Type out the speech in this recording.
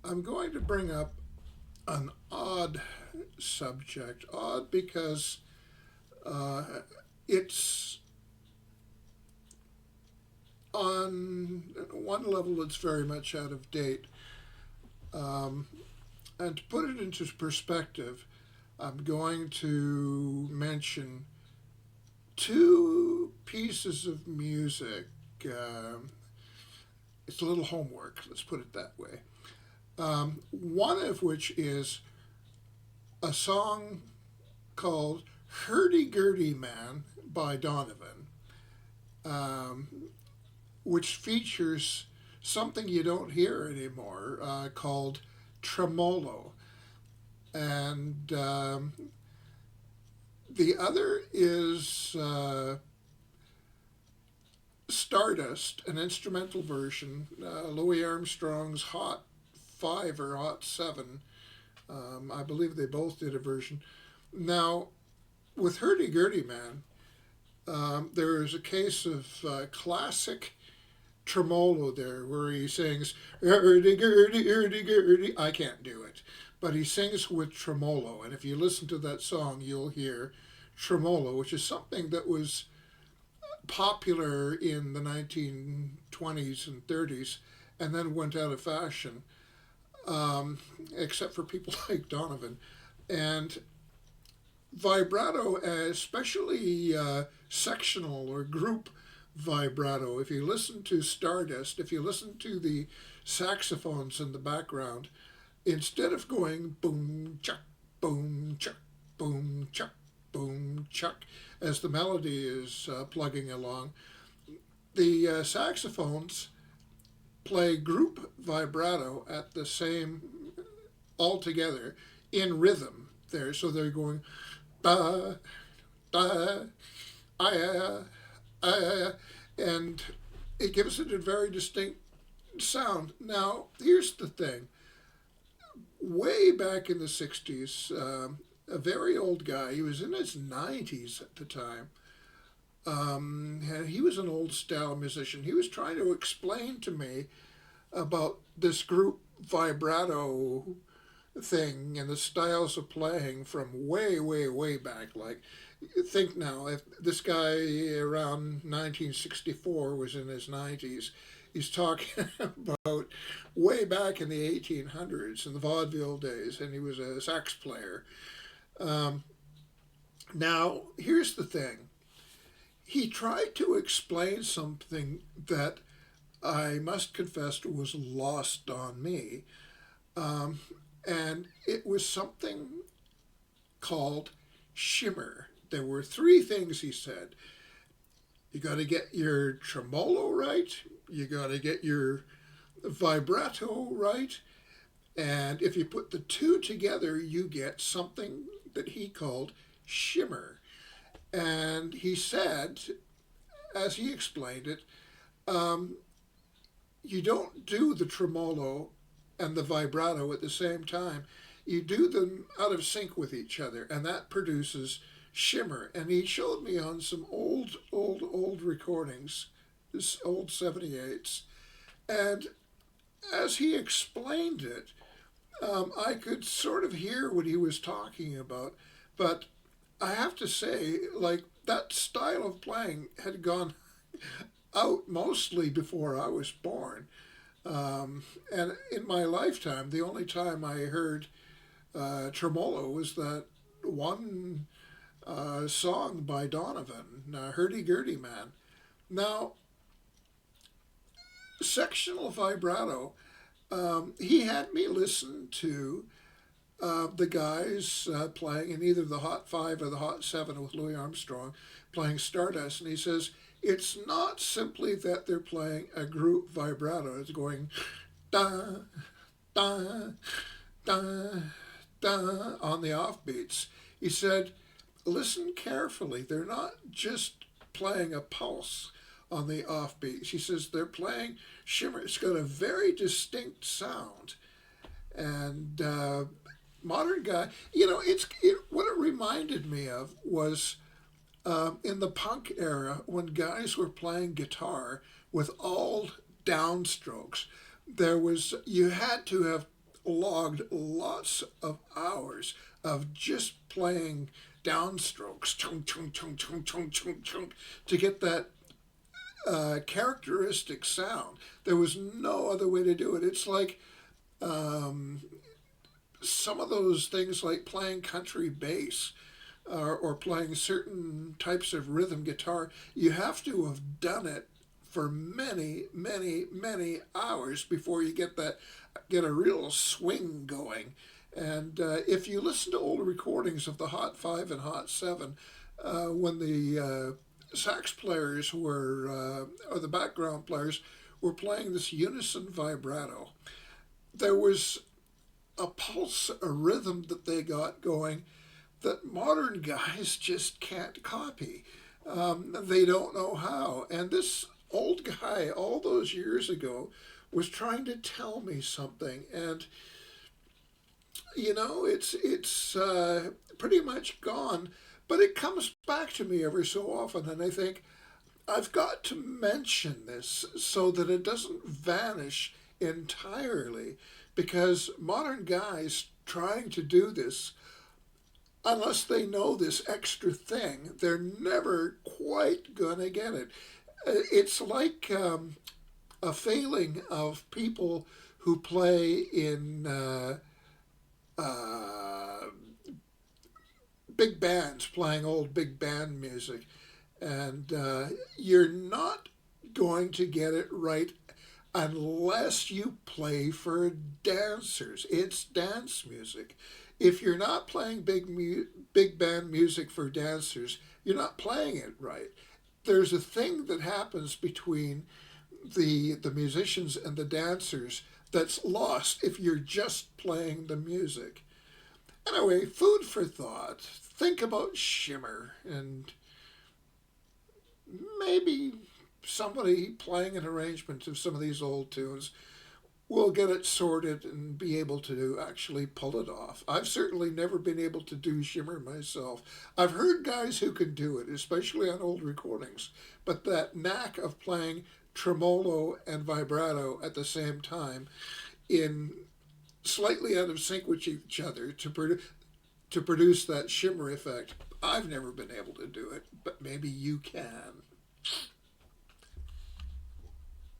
I'm going to bring up an odd subject. Odd because uh, it's on one level, it's very much out of date. Um, and to put it into perspective, I'm going to mention two pieces of music. Um, it's a little homework, let's put it that way. One of which is a song called Hurdy Gurdy Man by Donovan, um, which features something you don't hear anymore called Tremolo. And the other is Stardust, an instrumental version, Louis Armstrong's Hot 5 or Hot 7. I believe they both did a version. Now, with Hurdy Gurdy Man, there is a case of classic tremolo there where he sings hurdy gurdy hurdy gurdy. I can't do it, but he sings with tremolo, and if you listen to that song, you'll hear tremolo, which is something that was popular in the 1920s and 30s, and then went out of fashion, um, except for people like Donovan. And vibrato, especially sectional or group vibrato, if you listen to Stardust, if you listen to the saxophones in the background, instead of going boom, chuck, boom, chuck, boom, chuck, as the melody is plugging along, the saxophones play group vibrato at the same, all together, in rhythm there. So they're going da, da, ah, ah, and it gives it a very distinct sound. Now, here's the thing. Way back in the 60s, a very old guy, he was in his 90s at the time, and he was an old style musician. He was trying to explain to me about this group vibrato thing and the styles of playing from way, way, way back. Like, think now, if this guy around 1964 was in his 90s, he's talking about way back in the 1800s in the vaudeville days, and he was a sax player. Um, Now, here's the thing. He tried to explain something that I must confess was lost on me. Um, and it was something called Shimmer. There were three things he said. You got to get your tremolo right, you got to get your vibrato right, and if you put the two together, you get something that he called shimmer. And he said, as he explained it, um, you don't do the tremolo and the vibrato at the same time. You do them out of sync with each other, and that produces shimmer. And he showed me on some old recordings, this old 78s. And as he explained it, I could sort of hear what he was talking about. But I have to say, like, that style of playing had gone out mostly before I was born. And in my lifetime, the only time I heard tremolo was that one song by Donovan, Hurdy Gurdy Man. Now, sectional vibrato, he had me listen to the guys playing in either the Hot 5 or the Hot 7 with Louis Armstrong playing Stardust. And he says, it's not simply that they're playing a group vibrato, it's going da, da, da, da on the offbeats. He said, listen carefully. They're not just playing a pulse on the offbeats. He says they're playing shimmer. It's got a very distinct sound. And modern guy, what it reminded me of was in the punk era when guys were playing guitar with all downstrokes. You had to have logged lots of hours of just playing downstrokes, chunk, chunk, chunk, chunk, chunk, chunk, chunk, to get that characteristic sound. There was no other way to do it. It's like um, some of those things like playing country bass or playing certain types of rhythm guitar. You have to have done it for many, many, many hours before you get a real swing going. And if you listen to old recordings of the Hot 5 and Hot 7, when the sax players or the background players were playing this unison vibrato, there was a pulse, a rhythm that they got going that modern guys just can't copy. They don't know how. And this old guy, all those years ago, was trying to tell me something. And it's pretty much gone, but it comes back to me every so often, and I think I've got to mention this so that it doesn't vanish entirely, because modern guys trying to do this, unless they know this extra thing, they're never quite gonna get it. It's like a failing of people who play in uh, big bands, playing old big band music, and you're not going to get it right unless you play for dancers. It's dance music. If you're not playing big band music for dancers, you're not playing it right. There's a thing that happens between the musicians and the dancers that's lost if you're just playing the music. Anyway, food for thought. Think about Shimmer and maybe somebody playing an arrangement of some of these old tunes will get it sorted and be able to actually pull it off. I've certainly never been able to do Shimmer myself. I've heard guys who can do it, especially on old recordings, but that knack of playing tremolo and vibrato at the same time in slightly out of sync with each other to produce that shimmer effect. I've never been able to do it, but maybe you can.